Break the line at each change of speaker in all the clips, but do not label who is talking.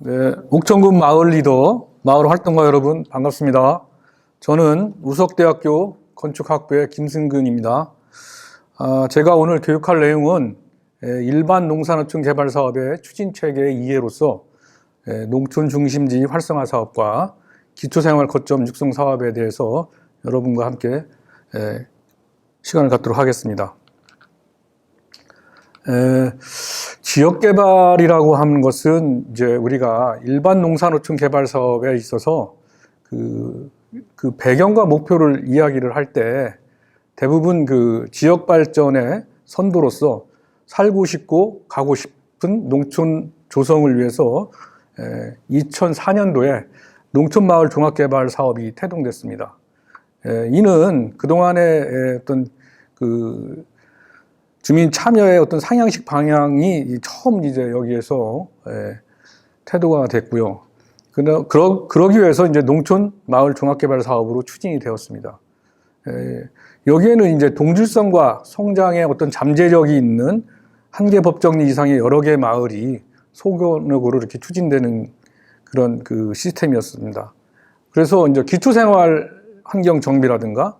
네, 옥천군 마을 리더, 마을 활동가 여러분 반갑습니다. 저는 우석대학교 건축학부의 김승근입니다. 제가 오늘 교육할 내용은 일반 농산어촌 개발 사업의 추진체계의 이해로서 농촌 중심지 활성화 사업과 기초생활 거점 육성 사업에 대해서 여러분과 함께 시간을 갖도록 하겠습니다. 지역개발이라고 하는 것은 이제 우리가 일반 농산어촌 개발 사업에 있어서 그 배경과 목표를 이야기를 할 때 대부분 그 지역 발전의 선도로서 살고 싶고 가고 싶은 농촌 조성을 위해서 2004년도에 농촌마을 종합개발 사업이 태동됐습니다. 이는 그동안의 어떤 그 주민 참여의 어떤 상향식 방향이 처음 이제 여기에서 태도가 됐고요. 그러기 위해서 이제 농촌 마을 종합개발 사업으로 추진이 되었습니다. 여기에는 이제 동질성과 성장의 어떤 잠재력이 있는 한 개 법정리 이상의 여러 개의 마을이 소견역으로 이렇게 추진되는 그런 그 시스템이었습니다. 그래서 이제 기초생활 환경 정비라든가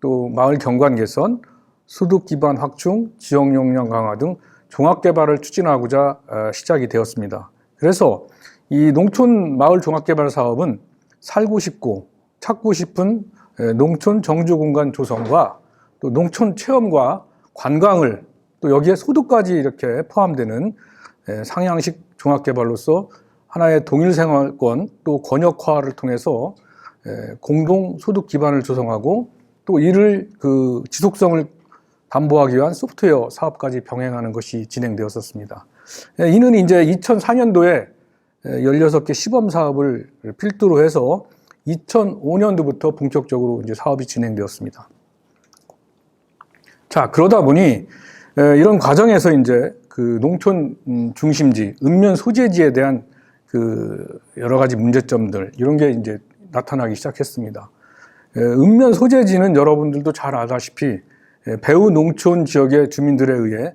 또 마을 경관 개선, 소득 기반 확충, 지역 역량 강화 등 종합개발을 추진하고자 시작이 되었습니다. 그래서 이 농촌 마을 종합개발 사업은 살고 싶고 찾고 싶은 농촌 정주 공간 조성과 또 농촌 체험과 관광을 또 여기에 소득까지 이렇게 포함되는 상향식 종합개발로서 하나의 동일생활권 또 권역화를 통해서 공동 소득 기반을 조성하고 또 이를 그 지속성을 담보하기 위한 소프트웨어 사업까지 병행하는 것이 진행되었었습니다. 이는 이제 2004년도에 16개 시범 사업을 필두로 해서 2005년도부터 본격적으로 이제 사업이 진행되었습니다. 자, 그러다 보니 이런 과정에서 이제 그 농촌 중심지, 읍면 소재지에 대한 그 여러 가지 문제점들 이런 게 이제 나타나기 시작했습니다. 읍면 소재지는 여러분들도 잘 알다시피 배후 농촌 지역의 주민들에 의해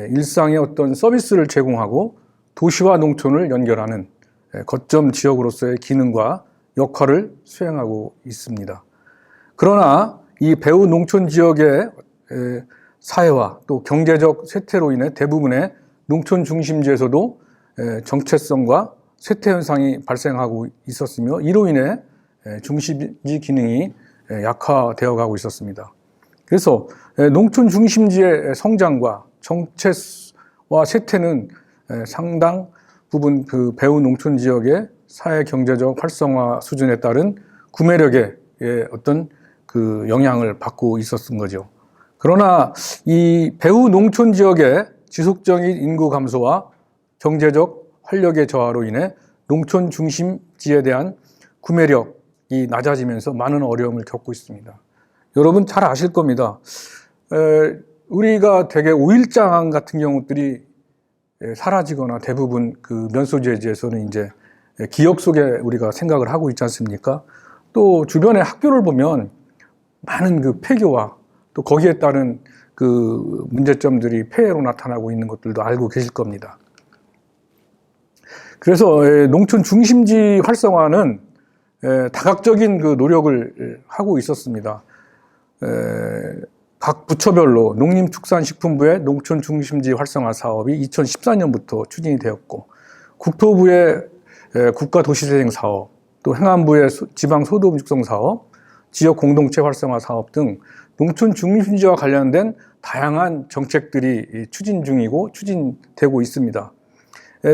일상의 어떤 서비스를 제공하고 도시와 농촌을 연결하는 거점 지역으로서의 기능과 역할을 수행하고 있습니다. 그러나 이 배후 농촌 지역의 사회화 또 경제적 쇠퇴로 인해 대부분의 농촌 중심지에서도 정체성과 쇠퇴 현상이 발생하고 있었으며 이로 인해 중심지 기능이 약화되어 가고 있었습니다. 그래서 농촌 중심지의 성장과 정체와 쇠퇴는 상당 부분 그 배후 농촌 지역의 사회 경제적 활성화 수준에 따른 구매력의 어떤 그 영향을 받고 있었던 거죠. 그러나 이 배후 농촌 지역의 지속적인 인구 감소와 경제적 활력의 저하로 인해 농촌 중심지에 대한 구매력이 낮아지면서 많은 어려움을 겪고 있습니다. 여러분 잘 아실 겁니다. 우리가 되게 오일장 같은 경우들이 사라지거나 대부분 그 면소재지에서는 이제 기억 속에 우리가 생각을 하고 있지 않습니까? 또 주변의 학교를 보면 많은 그 폐교와 또 거기에 따른 그 문제점들이 폐해로 나타나고 있는 것들도 알고 계실 겁니다. 그래서 농촌 중심지 활성화는 다각적인 그 노력을 하고 있었습니다. 각 부처별로 농림축산식품부의 농촌 중심지 활성화 사업이 2014년부터 추진이 되었고 국토부의 국가도시재생 사업, 또 행안부의 지방소득 육성 사업, 지역 공동체 활성화 사업 등 농촌 중심지와 관련된 다양한 정책들이 추진 중이고 추진되고 있습니다.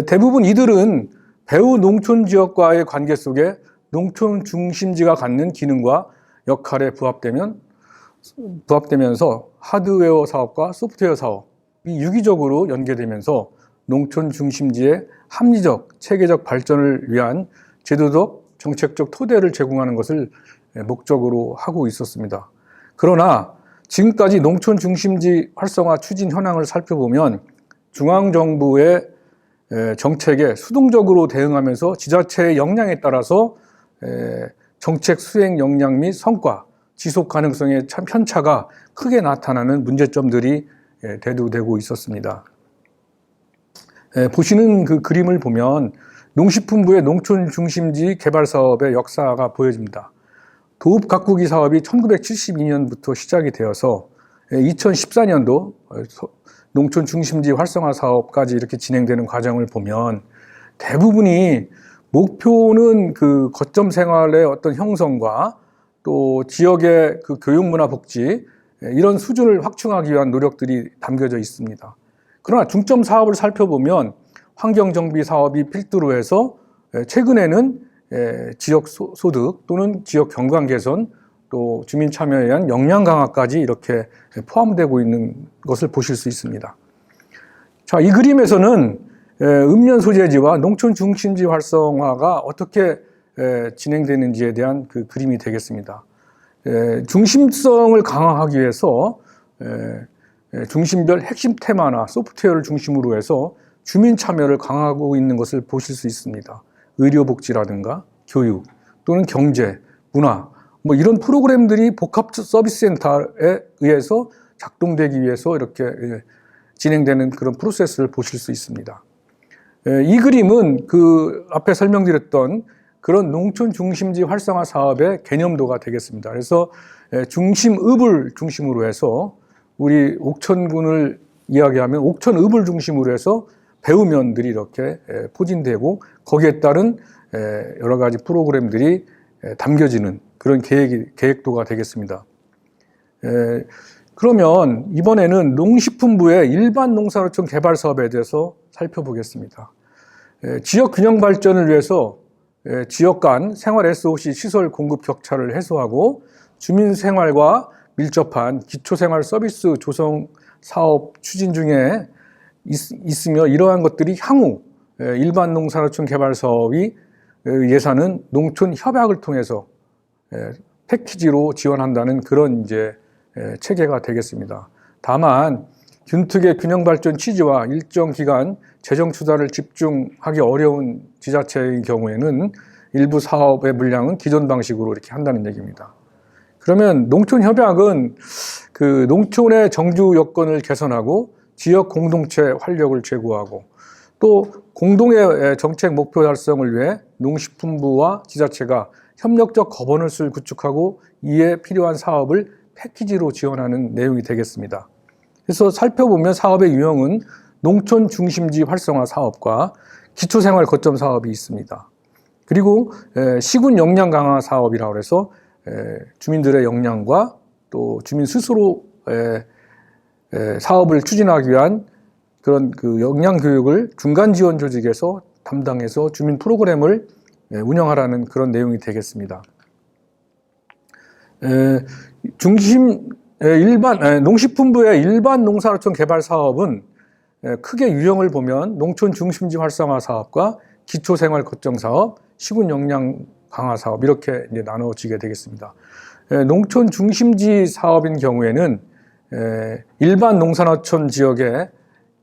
대부분 이들은 배후 농촌 지역과의 관계 속에 농촌 중심지가 갖는 기능과 역할에 부합되면서 하드웨어 사업과 소프트웨어 사업이 유기적으로 연계되면서 농촌 중심지의 합리적, 체계적 발전을 위한 제도적, 정책적 토대를 제공하는 것을 목적으로 하고 있었습니다. 그러나 지금까지 농촌 중심지 활성화 추진 현황을 살펴보면 중앙정부의 정책에 수동적으로 대응하면서 지자체의 역량에 따라서 정책 수행 역량 및 성과, 지속 가능성의 편차가 크게 나타나는 문제점들이 대두되고 있었습니다. 보시는 그 그림을 보면 농식품부의 농촌 중심지 개발 사업의 역사가 보여집니다. 도읍 가꾸기 사업이 1972년부터 시작이 되어서 2014년도 농촌 중심지 활성화 사업까지 이렇게 진행되는 과정을 보면 대부분이 목표는 그 거점 생활의 어떤 형성과 또 지역의 그 교육 문화 복지 이런 수준을 확충하기 위한 노력들이 담겨져 있습니다. 그러나 중점 사업을 살펴보면 환경 정비 사업이 필두로 해서 최근에는 지역 소득 또는 지역 경관 개선 또 주민 참여에 의한 역량 강화까지 이렇게 포함되고 있는 것을 보실 수 있습니다. 자, 이 그림에서는 읍면 소재지와 농촌 중심지 활성화가 어떻게 진행되는지에 대한 그 그림이 되겠습니다. 중심성을 강화하기 위해서 중심별 핵심 테마나 소프트웨어를 중심으로 해서 주민 참여를 강화하고 있는 것을 보실 수 있습니다. 의료복지라든가 교육 또는 경제, 문화 뭐 이런 프로그램들이 복합 서비스 센터에 의해서 작동되기 위해서 이렇게 진행되는 그런 프로세스를 보실 수 있습니다. 이 그림은 그 앞에 설명드렸던 그런 농촌 중심지 활성화 사업의 개념도가 되겠습니다. 그래서 중심읍을 중심으로 해서 우리 옥천군을 이야기하면 옥천읍을 중심으로 해서 배우면들이 이렇게 포진되고 거기에 따른 여러 가지 프로그램들이 담겨지는 그런 계획도가 되겠습니다. 그러면 이번에는 농식품부의 일반 농산어촌 개발 사업에 대해서 살펴보겠습니다. 지역 균형 발전을 위해서 지역 간 생활 SOC 시설 공급 격차를 해소하고 주민 생활과 밀접한 기초생활 서비스 조성 사업 추진 중에 있으며 이러한 것들이 향후 일반 농산어촌 개발 사업이 예산은 농촌 협약을 통해서 패키지로 지원한다는 그런 이제 체계가 되겠습니다. 다만 균특의 균형 발전 취지와 일정 기간 재정 투자를 집중하기 어려운 지자체의 경우에는 일부 사업의 물량은 기존 방식으로 이렇게 한다는 얘기입니다. 그러면 농촌 협약은 그 농촌의 정주 여건을 개선하고 지역 공동체 활력을 제고하고 또 공동의 정책 목표 달성을 위해 농식품부와 지자체가 협력적 거버넌스를 구축하고 이에 필요한 사업을 패키지로 지원하는 내용이 되겠습니다. 그래서 살펴보면 사업의 유형은 농촌 중심지 활성화 사업과 기초생활 거점 사업이 있습니다. 그리고 시군 역량 강화 사업이라고 해서 주민들의 역량과 또 주민 스스로 사업을 추진하기 위한 그런 그 역량 교육을 중간 지원 조직에서 담당해서 주민 프로그램을 운영하라는 그런 내용이 되겠습니다. 농식품부의 일반 농산어촌 개발 사업은 크게 유형을 보면 농촌 중심지 활성화 사업과 기초생활 거점 사업, 시군 역량 강화 사업 이렇게 이제 나눠지게 되겠습니다. 농촌 중심지 사업인 경우에는 일반 농산어촌 지역의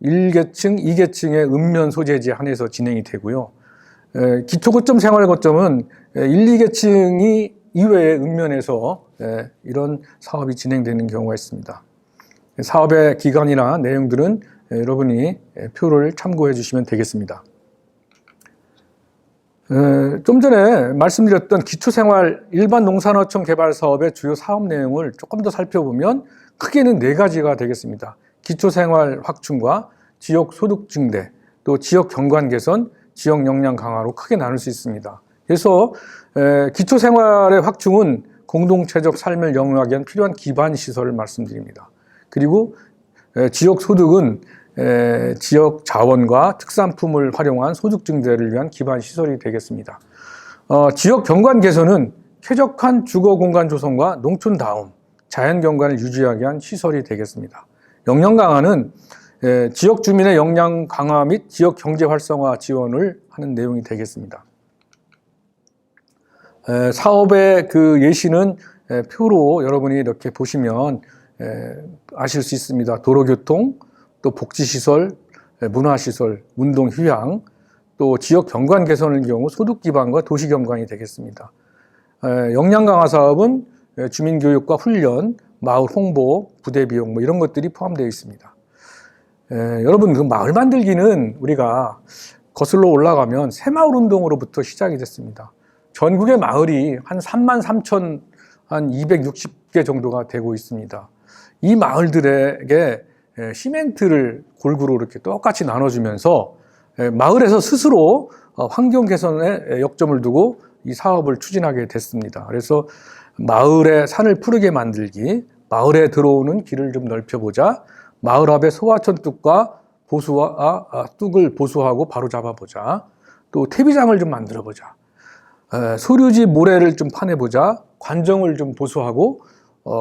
1계층, 2계층의 읍면 소재지에 한해서 진행이 되고요. 기초거점 생활거점은 1, 2계층이 이외의 읍면에서 이런 사업이 진행되는 경우가 있습니다. 사업의 기간이나 내용들은 여러분이 표를 참고해 주시면 되겠습니다. 좀 전에 말씀드렸던 기초생활 일반 농산어촌 개발 사업의 주요 사업 내용을 조금 더 살펴보면 크게는 4가지가 되겠습니다. 기초생활 확충과 지역 소득 증대, 또 지역 경관 개선, 지역 역량 강화로 크게 나눌 수 있습니다. 그래서 기초생활의 확충은 공동체적 삶을 영위하기 위한 필요한 기반 시설을 말씀드립니다. 그리고 지역 소득은 지역 자원과 특산품을 활용한 소득 증대를 위한 기반 시설이 되겠습니다. 지역 경관 개선은 쾌적한 주거 공간 조성과 농촌다움, 자연 경관을 유지하기 위한 시설이 되겠습니다. 역량 강화는 지역 주민의 역량 강화 및 지역 경제 활성화 지원을 하는 내용이 되겠습니다. 사업의 그 예시는 표로 여러분이 이렇게 보시면 아실 수 있습니다. 도로교통, 또 복지시설, 문화시설, 운동 휴양, 또 지역 경관 개선의 경우 소득 기반과 도시 경관이 되겠습니다. 역량 강화 사업은 주민교육과 훈련, 마을 홍보, 부대 비용 뭐 이런 것들이 포함되어 있습니다. 여러분 그 마을 만들기는 우리가 거슬러 올라가면 새마을 운동으로부터 시작이 됐습니다. 전국의 마을이 한 33,000, 한 260개 정도가 되고 있습니다. 이 마을들에게 시멘트를 골고루 이렇게 똑같이 나눠주면서 마을에서 스스로 환경 개선에 역점을 두고 이 사업을 추진하게 됐습니다. 그래서 마을의 산을 푸르게 만들기, 마을에 들어오는 길을 좀 넓혀보자, 마을 앞에 소하천 뚝과 뚝을 보수하고 바로 잡아보자, 또 퇴비장을 좀 만들어보자, 소류지 모래를 좀 파내보자, 관정을 좀 보수하고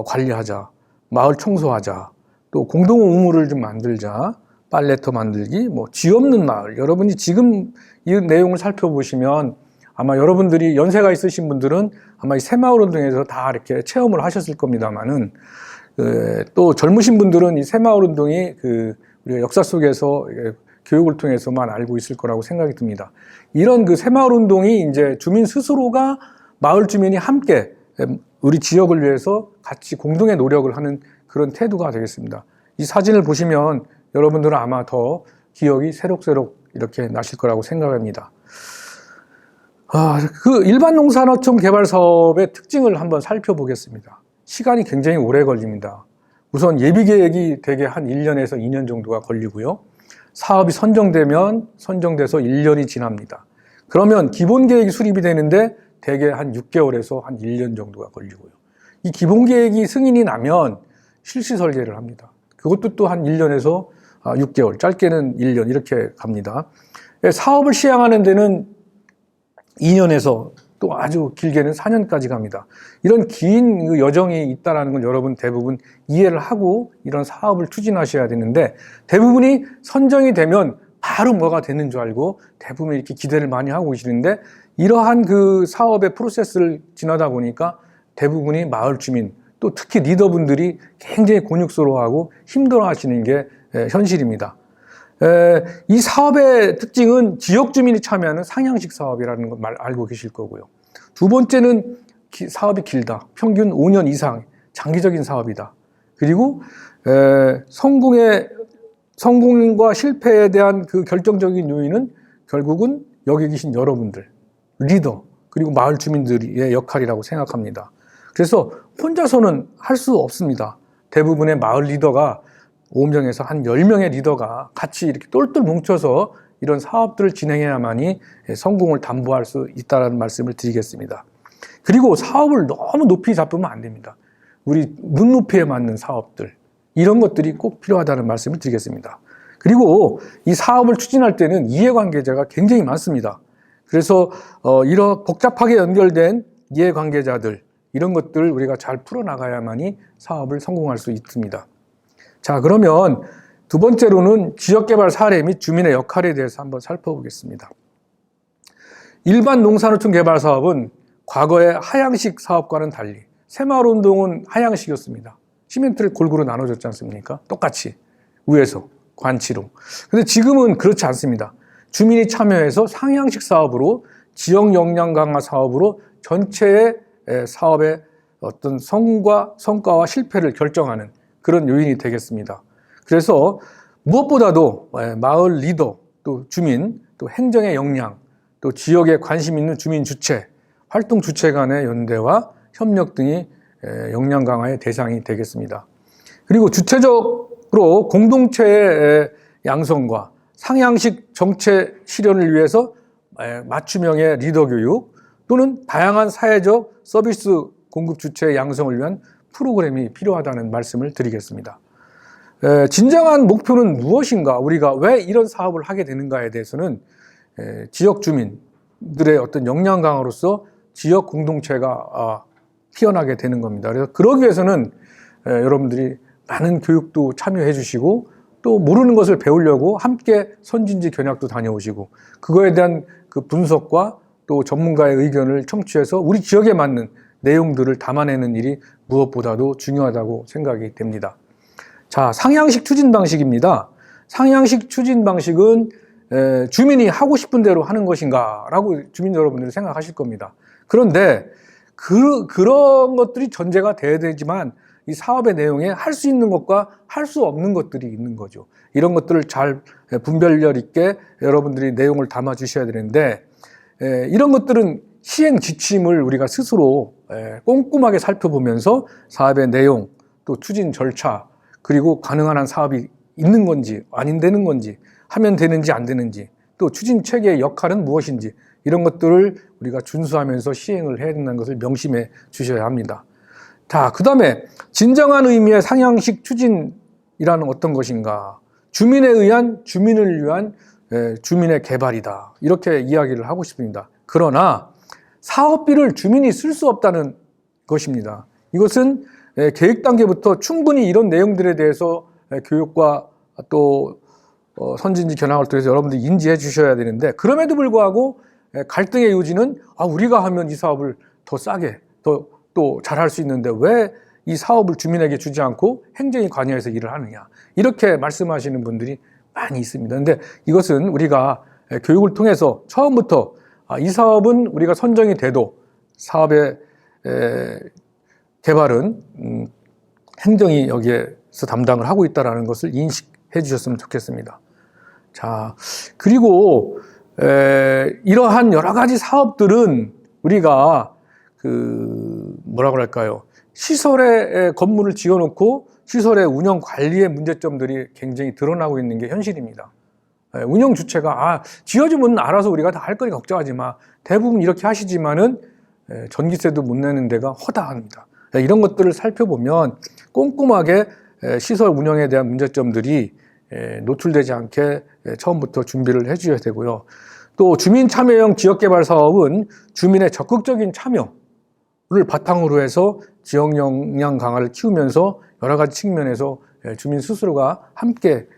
관리하자, 마을 청소하자, 또 공동 우물을 좀 만들자, 빨래터 만들기, 쥐 없는 마을. 여러분이 지금 이 내용을 살펴보시면 아마 여러분들이 연세가 있으신 분들은 아마 이 새마을 운동에서 다 이렇게 체험을 하셨을 겁니다만은, 또 젊으신 분들은 이 새마을 운동이 우리가 역사 속에서 교육을 통해서만 알고 있을 거라고 생각이 듭니다. 이런 새마을 운동이 이제 주민 스스로가 마을 주민이 함께 우리 지역을 위해서 같이 공동의 노력을 하는 그런 태도가 되겠습니다. 이 사진을 보시면 여러분들은 아마 더 기억이 새록새록 이렇게 나실 거라고 생각합니다. 일반 농산어촌 개발 사업의 특징을 한번 살펴보겠습니다. 시간이 굉장히 오래 걸립니다. 우선 예비 계획이 대개 한 1년에서 2년 정도가 걸리고요. 사업이 선정돼서 1년이 지납니다. 그러면 기본 계획이 수립이 되는데 대개 한 6개월에서 한 1년 정도가 걸리고요. 이 기본 계획이 승인이 나면 실시 설계를 합니다. 그것도 또 한 1년에서 6개월, 짧게는 1년 이렇게 갑니다. 사업을 시행하는 데는 2년에서 또 아주 길게는 4년까지 갑니다. 이런 긴 여정이 있다는 건 여러분 대부분 이해를 하고 이런 사업을 추진하셔야 되는데, 대부분이 선정이 되면 바로 뭐가 되는 줄 알고 대부분 이렇게 기대를 많이 하고 계시는데, 이러한 사업의 프로세스를 지나다 보니까 대부분이 마을 주민, 또 특히 리더분들이 굉장히 곤욕스러워하고 힘들어 하시는 게 현실입니다. 이 사업의 특징은 지역 주민이 참여하는 상향식 사업이라는 걸 알고 계실 거고요. 두 번째는 사업이 길다. 평균 5년 이상 장기적인 사업이다. 그리고 성공과 실패에 대한 결정적인 요인은 결국은 여기 계신 여러분들, 리더, 그리고 마을 주민들의 역할이라고 생각합니다. 그래서 혼자서는 할 수 없습니다. 대부분의 마을 리더가 5명에서 한 10명의 리더가 같이 이렇게 똘똘 뭉쳐서 이런 사업들을 진행해야만이 성공을 담보할 수 있다는 말씀을 드리겠습니다. 그리고 사업을 너무 높이 잡으면 안 됩니다. 우리 눈높이에 맞는 사업들, 이런 것들이 꼭 필요하다는 말씀을 드리겠습니다. 그리고 이 사업을 추진할 때는 이해관계자가 굉장히 많습니다. 그래서 이런 복잡하게 연결된 이해관계자들, 이런 것들을 우리가 잘 풀어나가야만이 사업을 성공할 수 있습니다. 자, 그러면 두 번째로는 지역개발 사례 및 주민의 역할에 대해서 한번 살펴보겠습니다. 일반 농산어촌 개발 사업은 과거의 하향식 사업과는 달리 새마을 운동은 하향식이었습니다. 시멘트를 골고루 나눠줬지 않습니까? 똑같이 위에서 관치로. 근데 지금은 그렇지 않습니다. 주민이 참여해서 상향식 사업으로, 지역 역량 강화 사업으로 전체의 사업의 어떤 성과와 실패를 결정하는 그런 요인이 되겠습니다. 그래서 무엇보다도 마을 리더, 또 주민, 또 행정의 역량, 또 지역에 관심 있는 주민 주체, 활동 주체 간의 연대와 협력 등이 역량 강화의 대상이 되겠습니다. 그리고 주체적으로 공동체의 양성과 상향식 정책 실현을 위해서 맞춤형의 리더 교육, 또는 다양한 사회적 서비스 공급 주체의 양성을 위한 프로그램이 필요하다는 말씀을 드리겠습니다. 진정한 목표는 무엇인가, 우리가 왜 이런 사업을 하게 되는가에 대해서는 지역 주민들의 어떤 역량 강화로서 지역 공동체가 피어나게 되는 겁니다. 그래서 그러기 위해서는 여러분들이 많은 교육도 참여해 주시고, 또 모르는 것을 배우려고 함께 선진지 견학도 다녀오시고, 그거에 대한 분석과 또 전문가의 의견을 청취해서 우리 지역에 맞는 내용들을 담아내는 일이 무엇보다도 중요하다고 생각이 됩니다. 자, 상향식 추진 방식입니다. 상향식 추진 방식은 주민이 하고 싶은 대로 하는 것인가 라고 주민 여러분들이 생각하실 겁니다. 그런데 그런 것들이 전제가 돼야 되지만, 이 사업의 내용에 할 수 있는 것과 할 수 없는 것들이 있는 거죠. 이런 것들을 잘 분별력 있게 여러분들이 내용을 담아 주셔야 되는데, 이런 것들은 시행 지침을 우리가 스스로 꼼꼼하게 살펴보면서 사업의 내용, 또 추진 절차, 그리고 가능한 한 사업이 있는 건지 아닌 되는 건지, 하면 되는지 안 되는지, 또 추진 체계의 역할은 무엇인지, 이런 것들을 우리가 준수하면서 시행을 해야 된다는 것을 명심해 주셔야 합니다. 자, 그 다음에 진정한 의미의 상향식 추진이라는 어떤 것인가? 주민에 의한 주민을 위한 주민의 개발이다. 이렇게 이야기를 하고 싶습니다. 그러나 사업비를 주민이 쓸 수 없다는 것입니다. 이것은 계획 단계부터 충분히 이런 내용들에 대해서 교육과 또 선진지 견학을 통해서 여러분들이 인지해 주셔야 되는데, 그럼에도 불구하고 갈등의 요지는 우리가 하면 이 사업을 더 싸게 또 잘할 수 있는데 왜 이 사업을 주민에게 주지 않고 행정이 관여해서 일을 하느냐, 이렇게 말씀하시는 분들이 많이 있습니다. 그런데 이것은 우리가 교육을 통해서 처음부터 이 사업은 우리가 선정이 돼도 사업의 개발은 행정이 여기에서 담당을 하고 있다는 것을 인식해 주셨으면 좋겠습니다. 자, 그리고 이러한 여러 가지 사업들은 우리가 뭐라고 할까요? 시설에 건물을 지어놓고 시설의 운영 관리의 문제점들이 굉장히 드러나고 있는 게 현실입니다. 운영 주체가 지어주면 알아서 우리가 다 할 거니까 걱정하지 마. 대부분 이렇게 하시지만은 전기세도 못 내는 데가 허다합니다. 이런 것들을 살펴보면 꼼꼼하게 시설 운영에 대한 문제점들이 노출되지 않게 처음부터 준비를 해주셔야 되고요. 또 주민 참여형 지역개발 사업은 주민의 적극적인 참여를 바탕으로 해서 지역 역량 강화를 키우면서 여러 가지 측면에서 주민 스스로가 함께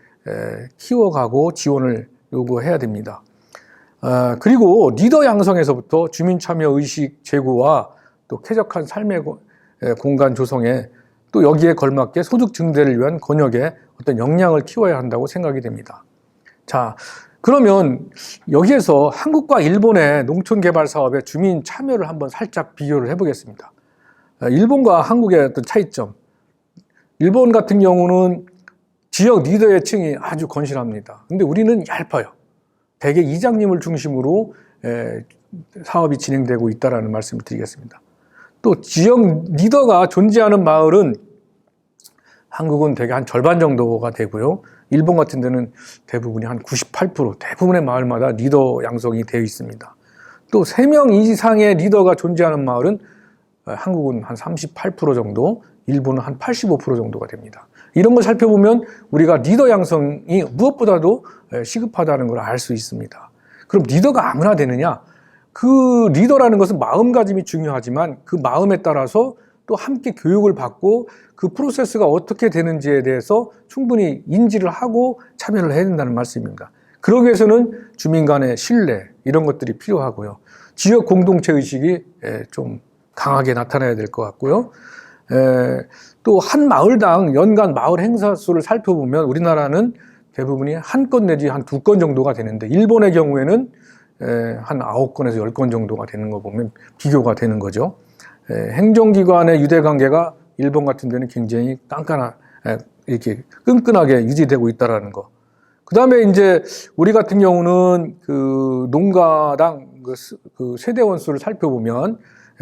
키워가고 지원을 요구해야 됩니다. 그리고 리더 양성에서부터 주민 참여 의식 제고와 또 쾌적한 삶의 공간 조성에, 또 여기에 걸맞게 소득 증대를 위한 권역의 어떤 역량을 키워야 한다고 생각이 됩니다. 자, 그러면 여기에서 한국과 일본의 농촌 개발 사업의 주민 참여를 한번 살짝 비교를 해보겠습니다. 일본과 한국의 어떤 차이점. 일본 같은 경우는 지역 리더의 층이 아주 건실합니다. 근데 우리는 얇아요. 대개 이장님을 중심으로 사업이 진행되고 있다는 말씀을 드리겠습니다. 또 지역 리더가 존재하는 마을은 한국은 대개 한 절반 정도가 되고요. 일본 같은 데는 대부분이 한 98%, 대부분의 마을마다 리더 양성이 되어 있습니다. 또 3명 이상의 리더가 존재하는 마을은 한국은 한 38% 정도, 일본은 한 85% 정도가 됩니다. 이런 걸 살펴보면 우리가 리더 양성이 무엇보다도 시급하다는 걸 알 수 있습니다. 그럼 리더가 아무나 되느냐? 그 리더라는 것은 마음가짐이 중요하지만 그 마음에 따라서 또 함께 교육을 받고 그 프로세스가 어떻게 되는지에 대해서 충분히 인지를 하고 참여를 해야 된다는 말씀입니다. 그러기 위해서는 주민 간의 신뢰, 이런 것들이 필요하고요. 지역 공동체 의식이 좀 강하게 나타나야 될 것 같고요. 또 한 마을당 연간 마을 행사 수를 살펴보면 우리나라는 대부분이 한 건 내지 한 2건 정도가 되는데, 일본의 경우에는 한 9건에서 10건 정도가 되는 거 보면 비교가 되는 거죠. 행정기관의 유대관계가 일본 같은 데는 굉장히 이렇게 끈끈하게 유지되고 있다는 거. 그 다음에 이제 우리 같은 경우는 그 농가당 그 세대원 수를 살펴보면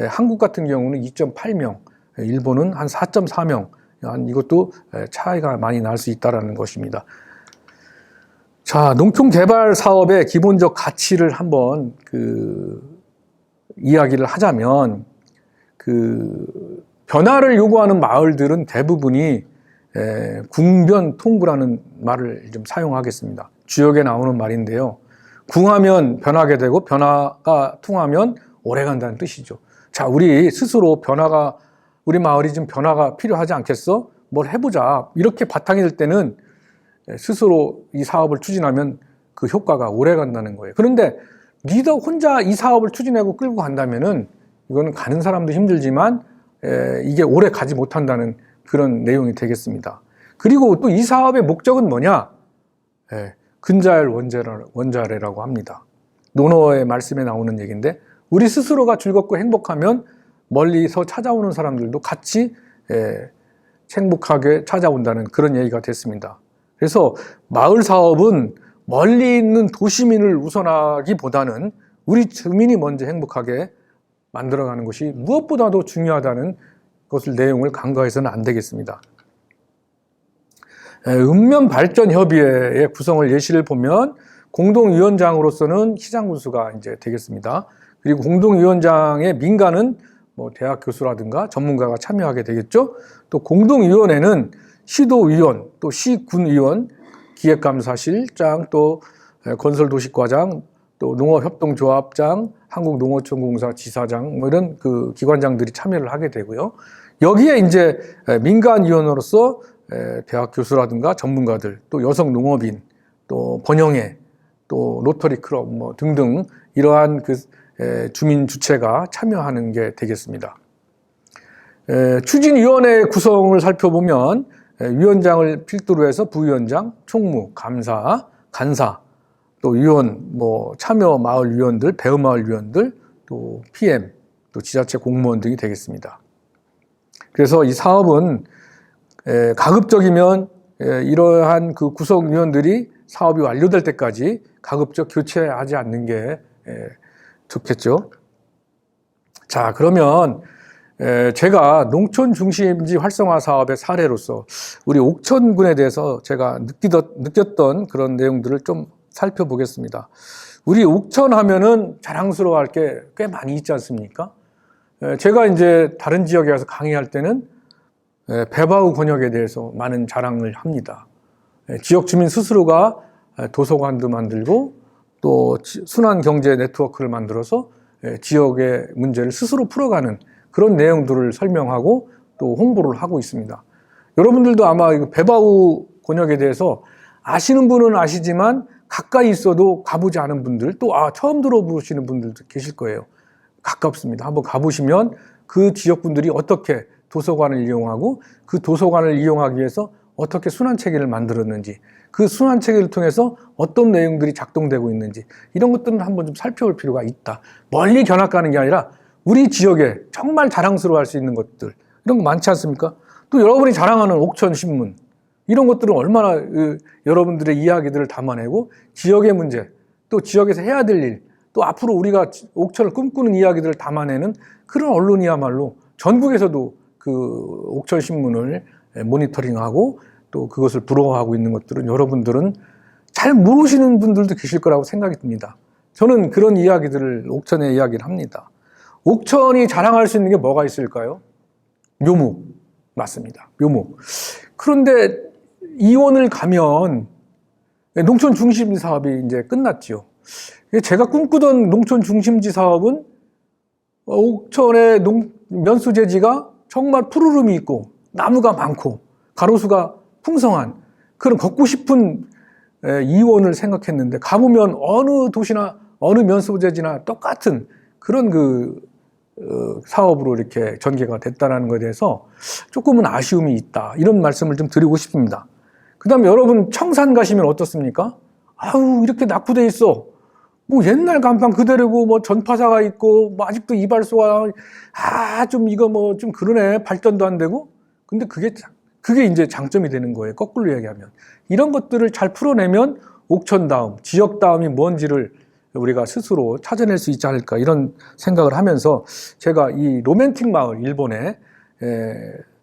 한국 같은 경우는 2.8명, 일본은 한 4.4명, 이것도 차이가 많이 날 수 있다는 것입니다. 자, 농촌 개발 사업의 기본적 가치를 한번 이야기를 하자면, 변화를 요구하는 마을들은 대부분이 궁변통구라는 말을 좀 사용하겠습니다. 주역에 나오는 말인데요. 궁하면 변하게 되고 변화가 통하면 오래 간다는 뜻이죠. 자, 우리 스스로 우리 마을이 좀 변화가 필요하지 않겠어? 뭘 해보자. 이렇게 바탕이 될 때는 스스로 이 사업을 추진하면 그 효과가 오래 간다는 거예요. 그런데 리더 혼자 이 사업을 추진하고 끌고 간다면은 이거는 가는 사람도 힘들지만 이게 오래 가지 못한다는 그런 내용이 되겠습니다. 그리고 또 이 사업의 목적은 뭐냐? 근자열 원자래라고 합니다. 논어의 말씀에 나오는 얘기인데, 우리 스스로가 즐겁고 행복하면 멀리서 찾아오는 사람들도 같이 행복하게 찾아온다는 그런 얘기가 됐습니다. 그래서 마을 사업은 멀리 있는 도시민을 우선하기보다는 우리 주민이 먼저 행복하게 만들어가는 것이 무엇보다도 중요하다는 것을 내용을 간과해서는 안 되겠습니다. 읍면발전협의회의 구성을 예시를 보면 공동위원장으로서는 시장군수가 이제 되겠습니다. 그리고 공동위원장의 민간은 뭐 대학 교수라든가 전문가가 참여하게 되겠죠. 또 공동위원회는 시도위원, 또 시군위원, 기획감사실장, 또 건설도시과장, 또 농업협동조합장, 한국농어촌공사 지사장, 뭐 이런 그 기관장들이 참여를 하게 되고요. 여기에 이제 민간위원으로서 대학 교수라든가 전문가들, 또 여성 농업인, 또 번영회, 또 로터리 클럽 뭐 등등 이러한 그 주민 주체가 참여하는 게 되겠습니다. 추진위원회 구성을 살펴보면 위원장을 필두로 해서 부위원장, 총무, 감사, 간사, 또 위원, 뭐 참여 마을 위원들, 배우 마을 위원들, 또 PM, 또 지자체 공무원 등이 되겠습니다. 그래서 이 사업은 가급적이면 이러한 그 구성위원들이 사업이 완료될 때까지 가급적 교체하지 않는 게 좋겠죠. 자, 그러면 제가 농촌 중심지 활성화 사업의 사례로서 우리 옥천군에 대해서 제가 느꼈던 그런 내용들을 좀 살펴보겠습니다. 우리 옥천 하면은 자랑스러워할 게 꽤 많이 있지 않습니까? 제가 이제 다른 지역에 가서 강의할 때는 배바우 권역에 대해서 많은 자랑을 합니다. 지역 주민 스스로가 도서관도 만들고 또 순환 경제 네트워크를 만들어서 지역의 문제를 스스로 풀어가는 그런 내용들을 설명하고 또 홍보를 하고 있습니다. 여러분들도 아마 배바우 권역에 대해서 아시는 분은 아시지만 가까이 있어도 가보지 않은 분들, 또 처음 들어보시는 분들도 계실 거예요. 가깝습니다. 한번 가보시면 그 지역 분들이 어떻게 도서관을 이용하고 그 도서관을 이용하기 위해서 어떻게 순환체계를 만들었는지, 그 순환체계를 통해서 어떤 내용들이 작동되고 있는지 이런 것들은 한번 좀 살펴볼 필요가 있다. 멀리 견학 가는 게 아니라 우리 지역에 정말 자랑스러워할 수 있는 것들, 이런 거 많지 않습니까? 또 여러분이 자랑하는 옥천신문, 이런 것들은 얼마나 여러분들의 이야기들을 담아내고 지역의 문제, 또 지역에서 해야 될 일, 또 앞으로 우리가 옥천을 꿈꾸는 이야기들을 담아내는 그런 언론이야말로 전국에서도 그 옥천신문을 모니터링하고 또 그것을 부러워하고 있는 것들은 여러분들은 잘 모르시는 분들도 계실 거라고 생각이 듭니다. 저는 그런 이야기들을 옥천의 이야기를 합니다. 옥천이 자랑할 수 있는 게 뭐가 있을까요? 묘목. 맞습니다. 묘목. 그런데 이원을 가면 농촌 중심지 사업이 이제 끝났지요. 제가 꿈꾸던 농촌 중심지 사업은 옥천의 면수재지가 정말 푸르름이 있고 나무가 많고 가로수가 풍성한 그런 걷고 싶은 이원을 생각했는데 가보면 어느 도시나 어느 면수재지나 똑같은 그런 사업으로 이렇게 전개가 됐다는 것에 대해서 조금은 아쉬움이 있다. 이런 말씀을 좀 드리고 싶습니다. 그 다음에 여러분 청산 가시면 어떻습니까? 아우, 이렇게 낙후돼 있어. 뭐 옛날 간판 그대로고 뭐 전파사가 있고 뭐 아직도 이발소가 좀 이거 뭐 좀 그러네. 발전도 안 되고. 근데 그게 이제 장점이 되는 거예요. 거꾸로 얘기하면. 이런 것들을 잘 풀어내면 옥천다움, 지역다움이 뭔지를 우리가 스스로 찾아낼 수 있지 않을까 이런 생각을 하면서 제가 이 로맨틱 마을, 일본의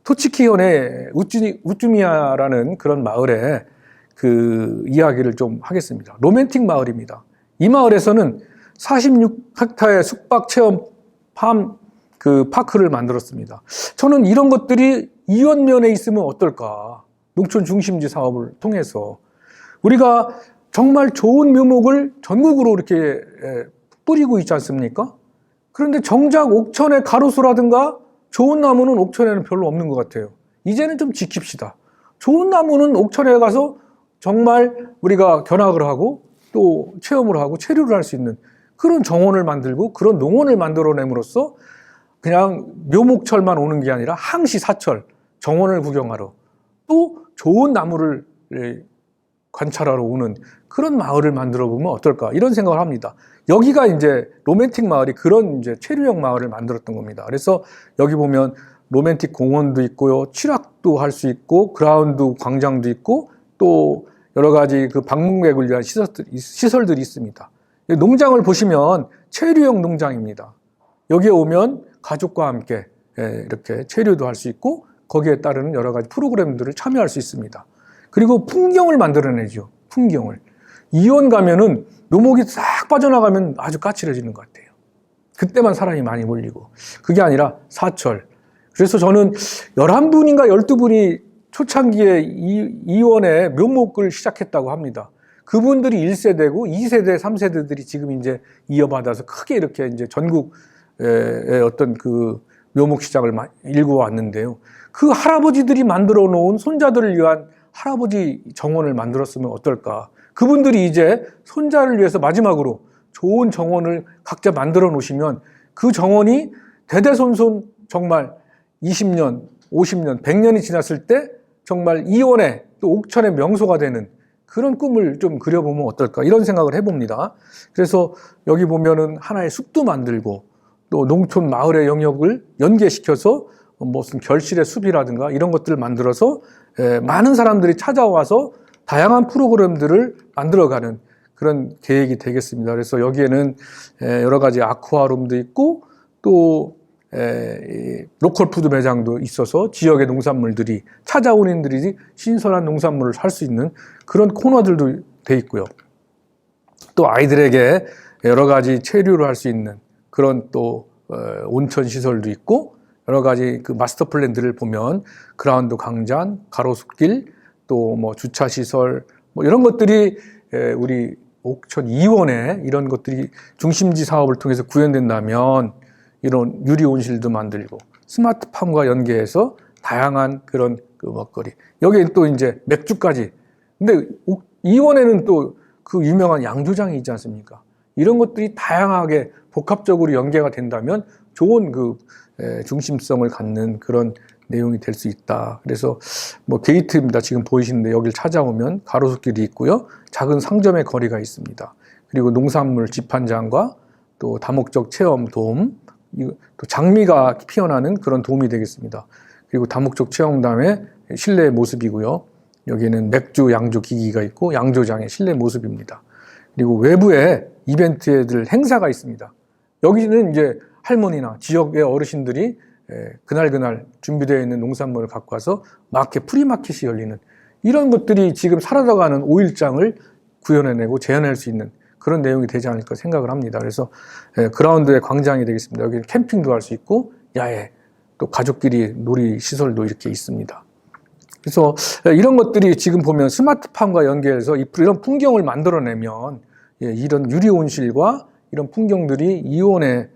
토치키현의 우쭈미야라는 그런 마을에 그 이야기를 좀 하겠습니다. 로맨틱 마을입니다. 이 마을에서는 46헥타의 숙박 체험 파크를 만들었습니다. 저는 이런 것들이 이원면에 있으면 어떨까? 농촌 중심지 사업을 통해서 우리가 정말 좋은 묘목을 전국으로 이렇게 뿌리고 있지 않습니까? 그런데 정작 옥천의 가로수라든가 좋은 나무는 옥천에는 별로 없는 것 같아요. 이제는 좀 지킵시다. 좋은 나무는 옥천에 가서 정말 우리가 견학을 하고 또 체험을 하고 체류를 할 수 있는 그런 정원을 만들고 그런 농원을 만들어냄으로써 그냥 묘목철만 오는 게 아니라 항시 사철 정원을 구경하러 또 좋은 나무를 관찰하러 오는 그런 마을을 만들어 보면 어떨까 이런 생각을 합니다. 여기가 이제 로맨틱 마을이 그런 이제 체류형 마을을 만들었던 겁니다. 그래서 여기 보면 로맨틱 공원도 있고요, 숲도 할 수 있고 그라운드 광장도 있고 또 여러 가지 그 방문객을 위한 시설들이 있습니다. 농장을 보시면 체류형 농장입니다. 여기에 오면 가족과 함께 이렇게 체류도 할 수 있고 거기에 따르는 여러 가지 프로그램들을 참여할 수 있습니다. 그리고 풍경을 만들어내죠. 풍경을. 이원 가면은 묘목이 싹 빠져나가면 아주 까칠해지는 것 같아요. 그때만 사람이 많이 몰리고. 그게 아니라 사철. 그래서 저는 11분인가 12분이 초창기에 이원의 묘목을 시작했다고 합니다. 그분들이 1세대고 2세대, 3세대들이 지금 이제 이어받아서 크게 이렇게 이제 전국의 어떤 그 묘목 시장을 일구어 왔는데요. 그 할아버지들이 만들어 놓은 손자들을 위한 할아버지 정원을 만들었으면 어떨까. 그분들이 이제 손자를 위해서 마지막으로 좋은 정원을 각자 만들어 놓으시면 그 정원이 대대손손 정말 20년, 50년, 100년이 지났을 때 정말 이원의 또 옥천의 명소가 되는 그런 꿈을 좀 그려보면 어떨까 이런 생각을 해봅니다. 그래서 여기 보면은 하나의 숲도 만들고 또 농촌 마을의 영역을 연계시켜서 무슨 결실의 숲이라든가 이런 것들을 만들어서 많은 사람들이 찾아와서 다양한 프로그램들을 만들어가는 그런 계획이 되겠습니다. 그래서 여기에는 여러 가지 아쿠아룸도 있고 또 로컬 푸드 매장도 있어서 지역의 농산물들이 찾아오는들이 신선한 농산물을 살 수 있는 그런 코너들도 돼 있고요. 또 아이들에게 여러 가지 체류를 할 수 있는 그런 또 온천 시설도 있고 여러 가지 그 마스터 플랜들을 보면 그라운드 광장, 가로수길, 또 뭐 주차 시설 뭐 이런 것들이 우리 옥천 이원에 이런 것들이 중심지 사업을 통해서 구현된다면 이런 유리 온실도 만들고 스마트팜과 연계해서 다양한 그런 그 먹거리. 여기에 또 이제 맥주까지. 근데 이원에는 또 그 유명한 양조장이 있지 않습니까? 이런 것들이 다양하게 복합적으로 연계가 된다면 좋은 그 중심성을 갖는 그런 내용이 될 수 있다. 그래서 뭐 게이트입니다. 지금 보이시는데 여기를 찾아오면 가로수길이 있고요. 작은 상점의 거리가 있습니다. 그리고 농산물 집판장과 또 다목적 체험 돔, 또 장미가 피어나는 그런 돔이 되겠습니다. 그리고 다목적 체험담의 실내 모습이고요. 여기는 맥주 양조 기기가 있고 양조장의 실내 모습입니다. 그리고 외부에 이벤트들 행사가 있습니다. 여기는 이제 할머니나 지역의 어르신들이 그날 준비되어 있는 농산물을 갖고 와서 마켓, 프리마켓이 열리는 이런 것들이 지금 사라져가는 5일장을 구현해내고 재현할 수 있는 그런 내용이 되지 않을까 생각을 합니다. 그래서 그라운드의 광장이 되겠습니다. 여기 캠핑도 할 수 있고 야외, 또 가족끼리 놀이 시설도 이렇게 있습니다. 그래서 이런 것들이 지금 보면 스마트팜과 연계해서 이런 풍경을 만들어내면 이런 유리온실과 이런 풍경들이 이온에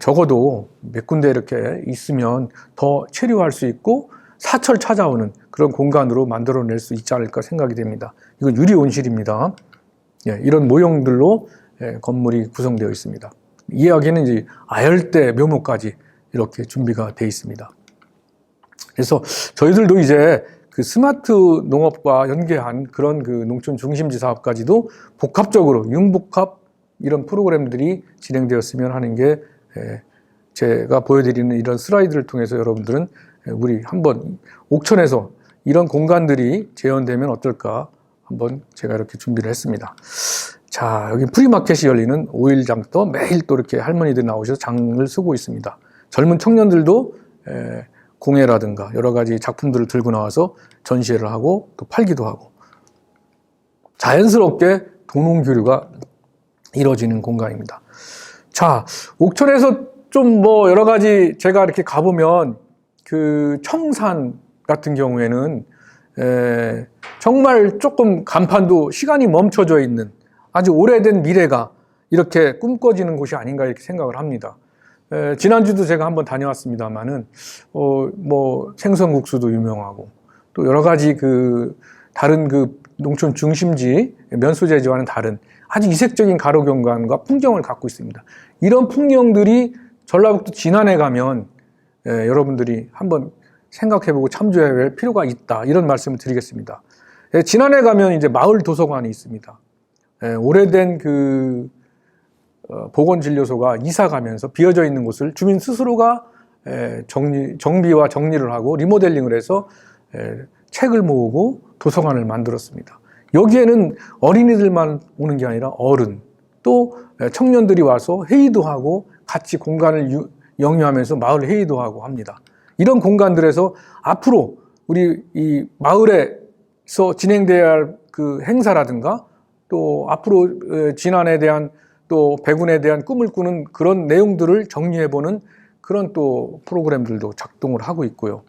적어도 몇 군데 이렇게 있으면 더 체류할 수 있고 사철 찾아오는 그런 공간으로 만들어낼 수 있지 않을까 생각이 됩니다. 이건 유리온실입니다. 이런 모형들로 건물이 구성되어 있습니다. 이야기는 이제 아열대 묘목까지 이렇게 준비가 되어 있습니다. 그래서 저희들도 이제 그 스마트 농업과 연계한 그런 그 농촌 중심지 사업까지도 복합적으로 융복합 이런 프로그램들이 진행되었으면 하는 게 제가 보여드리는 이런 슬라이드를 통해서 여러분들은 우리 한번 옥천에서 이런 공간들이 재현되면 어떨까 한번 제가 이렇게 준비를 했습니다. 자, 여기 프리마켓이 열리는 5일장터 매일 또 이렇게 할머니들이 나오셔서 장을 쓰고 있습니다. 젊은 청년들도 공예라든가 여러 가지 작품들을 들고 나와서 전시회를 하고 또 팔기도 하고 자연스럽게 도농교류가 이루어지는 공간입니다. 자, 옥천에서 좀 뭐 여러 가지 제가 이렇게 가보면 그 청산 같은 경우에는 정말 조금 간판도 시간이 멈춰져 있는 아주 오래된 미래가 이렇게 꿈꿔지는 곳이 아닌가 이렇게 생각을 합니다. 지난주도 제가 한번 다녀왔습니다만은 뭐 생선국수도 유명하고 또 여러 가지 그 다른 그 농촌 중심지 면소재지와는 다른 아주 이색적인 가로 경관과 풍경을 갖고 있습니다. 이런 풍경들이 전라북도 진안에 가면 여러분들이 한번 생각해보고 참조해야 할 필요가 있다 이런 말씀을 드리겠습니다. 진안에 가면 이제 마을 도서관이 있습니다. 오래된 그 보건진료소가 이사 가면서 비어져 있는 곳을 주민 스스로가 정비와 정리를 하고 리모델링을 해서 책을 모으고 도서관을 만들었습니다. 여기에는 어린이들만 오는 게 아니라 어른, 또 청년들이 와서 회의도 하고 같이 공간을 영유하면서 마을 회의도 하고 합니다. 이런 공간들에서 앞으로 우리 이 마을에서 진행돼야 할 그 행사라든가 또 앞으로 진안에 대한 또 백운에 대한 꿈을 꾸는 그런 내용들을 정리해보는 그런 또 프로그램들도 작동을 하고 있고요.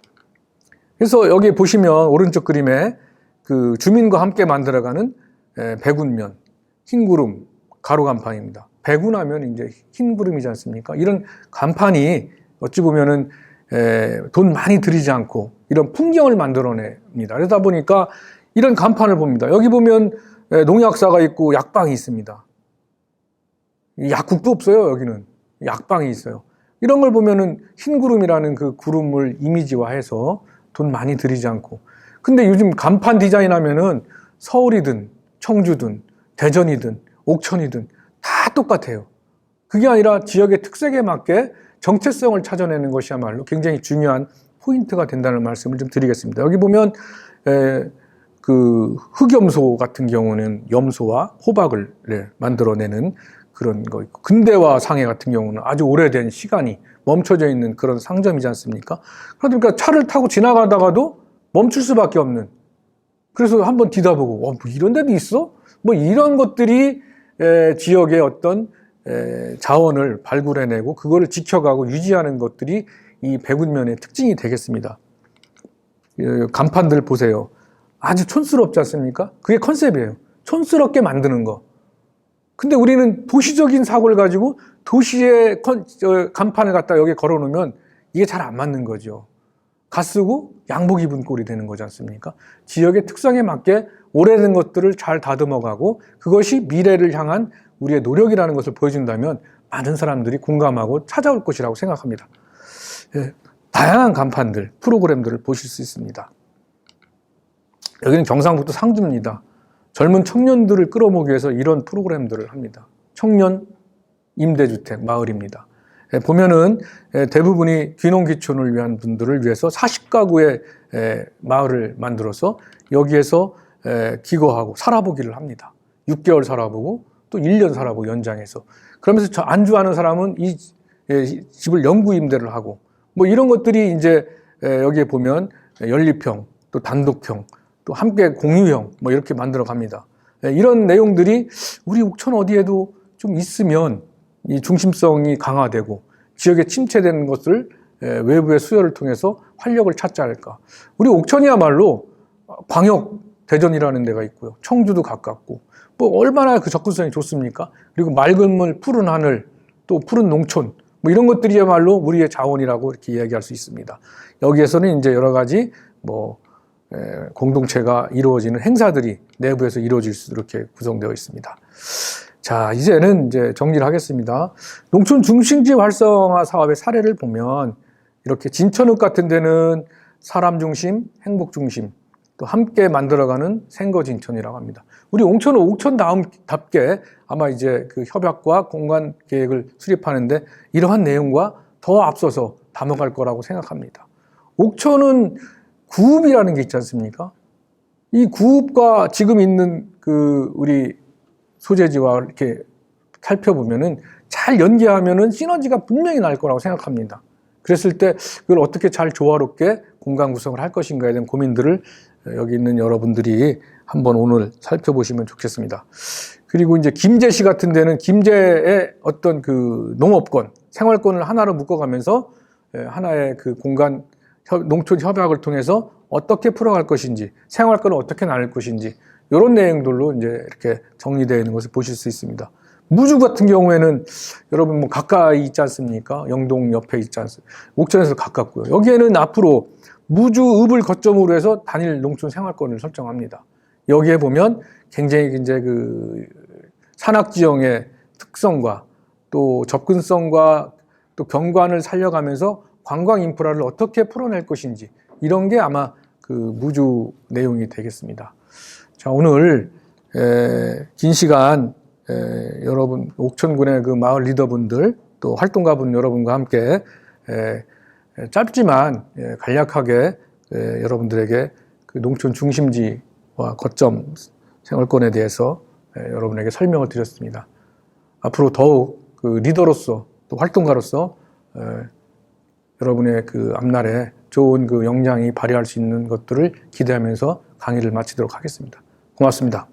그래서 여기 보시면 오른쪽 그림에 그 주민과 함께 만들어가는 백운면, 흰구름, 가로 간판입니다. 백운하면 이제 흰구름이지 않습니까? 이런 간판이 어찌 보면은 돈 많이 들이지 않고 이런 풍경을 만들어냅니다. 그러다 보니까 이런 간판을 봅니다. 여기 보면 농약사가 있고 약방이 있습니다. 약국도 없어요. 여기는 약방이 있어요. 이런 걸 보면은 흰구름이라는 그 구름을 이미지화해서 돈 많이 들이지 않고. 근데 요즘 간판 디자인하면은 서울이든 청주든 대전이든 옥천이든 다 똑같아요. 그게 아니라 지역의 특색에 맞게 정체성을 찾아내는 것이야말로 굉장히 중요한 포인트가 된다는 말씀을 좀 드리겠습니다. 여기 보면 그 흑염소 같은 경우는 염소와 호박을 만들어내는 그런 거 있고, 근대화 상해 같은 경우는 아주 오래된 시간이 멈춰져 있는 그런 상점이지 않습니까? 그러니까 차를 타고 지나가다가도 멈출 수밖에 없는, 그래서 한번 뒤다보고 뭐 이런 데도 있어? 뭐 이런 것들이 지역의 어떤 자원을 발굴해내고 그거를 지켜가고 유지하는 것들이 이 백운면의 특징이 되겠습니다. 간판들 보세요. 아주 촌스럽지 않습니까? 그게 컨셉이에요. 촌스럽게 만드는 거. 근데 우리는 도시적인 사고를 가지고 도시의 간판을 갖다 여기 걸어놓으면 이게 잘 안 맞는 거죠. 갓쓰고 양복 입은 꼴이 되는 거지 않습니까? 지역의 특성에 맞게 오래된 것들을 잘 다듬어가고 그것이 미래를 향한 우리의 노력이라는 것을 보여준다면 많은 사람들이 공감하고 찾아올 것이라고 생각합니다. 다양한 간판들, 프로그램들을 보실 수 있습니다. 여기는 경상북도 상주입니다. 젊은 청년들을 끌어모으기 위해서 이런 프로그램들을 합니다. 청년 임대주택 마을입니다. 보면은 대부분이 귀농귀촌을 위한 분들을 위해서 40가구의 마을을 만들어서 여기에서 기거하고 살아보기를 합니다. 6개월 살아보고 또 1년 살아보고 연장해서. 그러면서 저 안주하는 사람은 이 집을 영구 임대를 하고 뭐 이런 것들이 이제 여기에 보면 연립형, 또 단독형, 또 함께 공유형 뭐 이렇게 만들어 갑니다. 이런 내용들이 우리 옥천 어디에도 좀 있으면 이 중심성이 강화되고 지역에 침체되는 것을 외부의 수요를 통해서 활력을 찾지 않을까. 우리 옥천이야말로 광역 대전이라는 데가 있고요. 청주도 가깝고 뭐 얼마나 그 접근성이 좋습니까? 그리고 맑은 물, 푸른 하늘, 또 푸른 농촌 뭐 이런 것들이야말로 우리의 자원이라고 이렇게 이야기할 수 있습니다. 여기에서는 이제 여러 가지 뭐 공동체가 이루어지는 행사들이 내부에서 이루어질 수 이렇게 구성되어 있습니다. 자, 이제는 이제 정리를 하겠습니다. 농촌 중심지 활성화 사업의 사례를 보면 이렇게 진천읍 같은 데는 사람 중심, 행복 중심, 또 함께 만들어가는 생거진천이라고 합니다. 우리 옥천은 옥천다움답게 아마 이제 그 협약과 공간 계획을 수립하는데 이러한 내용과 더 앞서서 담아갈 거라고 생각합니다. 옥천은 구읍이라는 게 있지 않습니까? 이 구읍과 지금 있는 그 우리 소재지와 이렇게 살펴보면은 잘 연계하면은 시너지가 분명히 날 거라고 생각합니다. 그랬을 때 그걸 어떻게 잘 조화롭게 공간 구성을 할 것인가에 대한 고민들을 여기 있는 여러분들이 한번 오늘 살펴보시면 좋겠습니다. 그리고 이제 김제시 같은 데는 김제의 어떤 그 농업권, 생활권을 하나로 묶어가면서 하나의 그 공간 농촌 협약을 통해서 어떻게 풀어갈 것인지, 생활권을 어떻게 나눌 것인지 이런 내용들로 이제 이렇게 정리되어 있는 것을 보실 수 있습니다. 무주 같은 경우에는 여러분 뭐 가까이 있지 않습니까? 영동 옆에 있지 않습니까? 옥천에서 가깝고요. 여기에는 앞으로 무주읍을 거점으로 해서 단일 농촌 생활권을 설정합니다. 여기에 보면 굉장히 이제 그 산악지형의 특성과 또 접근성과 또 경관을 살려가면서 관광 인프라를 어떻게 풀어낼 것인지 이런 게 아마 그 무주 내용이 되겠습니다. 자, 오늘 긴 시간 여러분 옥천군의 그 마을 리더분들 또 활동가분 여러분과 함께 짧지만 간략하게 여러분들에게 그 농촌 중심지와 거점 생활권에 대해서 여러분에게 설명을 드렸습니다. 앞으로 더욱 그 리더로서 또 활동가로서 여러분의 그 앞날에 좋은 그 역량이 발휘할 수 있는 것들을 기대하면서 강의를 마치도록 하겠습니다. 고맙습니다.